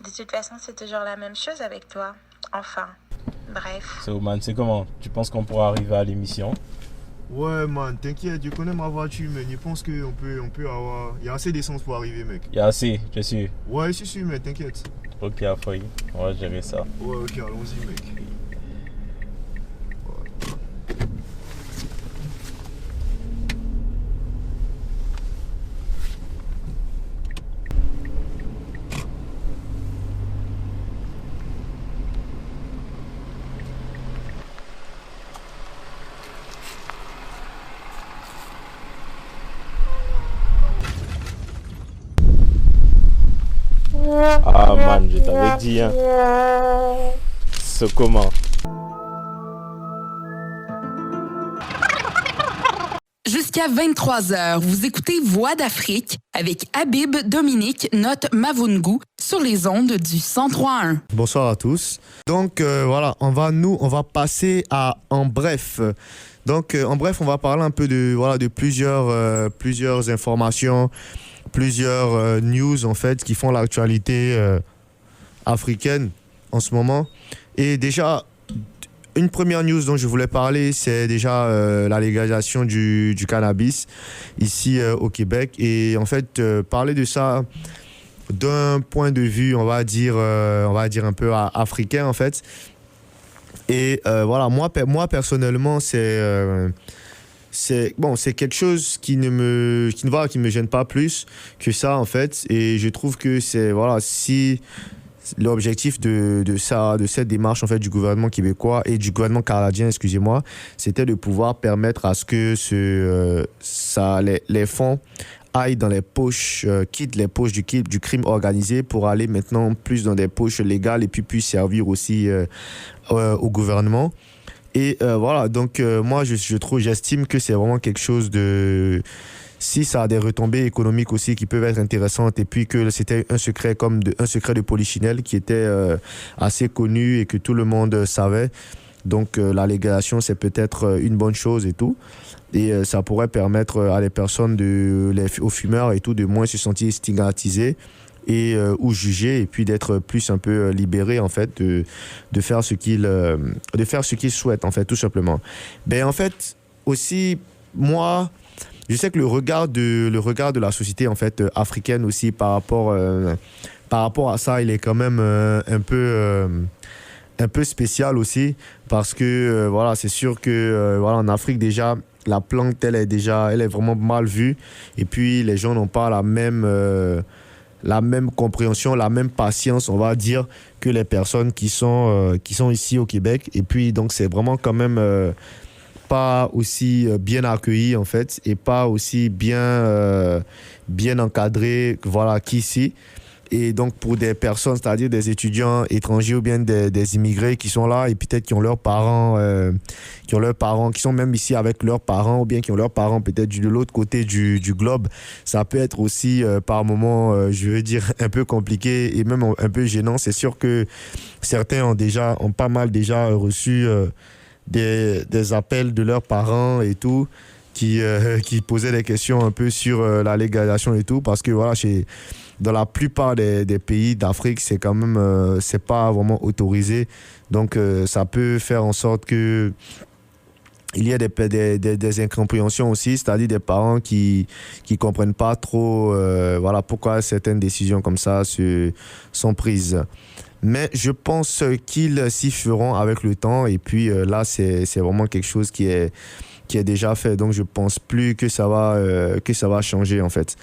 De toute façon, c'est toujours la même chose avec toi. Enfin, bref. So, man, c'est comment? Tu penses qu'on pourra arriver à l'émission? Ouais, man, t'inquiète, je connais ma voiture, mais je pense qu'on peut avoir. Il y a assez d'essence pour arriver, mec. Il y a assez, je suis. Ouais, si, si, mais t'inquiète. Ok, après, on va gérer ça. Ouais, ok, allons-y, mec. Ah, man, je t'avais dit, hein. C'est comment? Jusqu'à 23h, vous écoutez Voix d'Afrique avec Habib Dominique Note Mavungu sur les ondes du 103.1. Bonsoir à tous. Donc voilà, on va passer à En Bref. Donc En Bref, on va parler un peu de plusieurs informations, plusieurs news en fait qui font l'actualité africaine en ce moment. Et déjà, une première news dont je voulais parler, c'est déjà la légalisation du cannabis ici au Québec. Et en fait, parler de ça d'un point de vue, on va dire un peu africain en fait. Et voilà, moi personnellement, c'est quelque chose qui ne me gêne pas plus que ça en fait. Et je trouve que c'est voilà, si l'objectif de cette démarche en fait du gouvernement québécois et du gouvernement canadien, excusez-moi, c'était de pouvoir permettre à ce que les fonds aillent dans les poches, quittent les poches du crime organisé pour aller maintenant plus dans des poches légales et puis puissent servir aussi au gouvernement. Et voilà, donc moi j'estime que c'est vraiment quelque chose de... Si ça a des retombées économiques aussi qui peuvent être intéressantes et puis que c'était un secret de Polichinelle qui était assez connu et que tout le monde savait. Donc la légalisation c'est peut-être une bonne chose et tout. Et ça pourrait permettre à les personnes, aux fumeurs et tout, de moins se sentir stigmatisés et ou jugés et puis d'être plus un peu libérés en fait de faire ce qu'ils souhaitent en fait tout simplement. Ben en fait aussi moi je sais que le regard de la société en fait africaine aussi par rapport à ça, il est quand même un peu spécial aussi parce que voilà, c'est sûr que voilà, en Afrique déjà la plante elle est vraiment mal vue et puis les gens n'ont pas la même compréhension, la même patience, on va dire, que les personnes qui sont ici au Québec. Et puis donc c'est vraiment quand même pas aussi bien accueilli en fait et pas aussi bien encadré voilà qu'ici. Et donc pour des personnes, c'est-à-dire des étudiants étrangers ou bien des immigrés qui sont là et peut-être qui ont leurs parents qui sont même ici avec leurs parents ou bien qui ont leurs parents peut-être de l'autre côté du globe, ça peut être aussi par moments je veux dire un peu compliqué et même un peu gênant. C'est sûr que certains ont pas mal déjà reçu des appels de leurs parents et tout qui posaient des questions un peu sur la légalisation et tout parce que voilà, dans la plupart des pays d'Afrique, c'est quand même c'est pas vraiment autorisé. Donc ça peut faire en sorte que il y a des incompréhensions aussi, c'est-à-dire des parents qui comprennent pas trop voilà pourquoi certaines décisions comme ça sont prises. Mais je pense qu'ils s'y feront avec le temps et puis là c'est vraiment quelque chose qui est déjà fait, donc je pense plus que ça va changer en fait.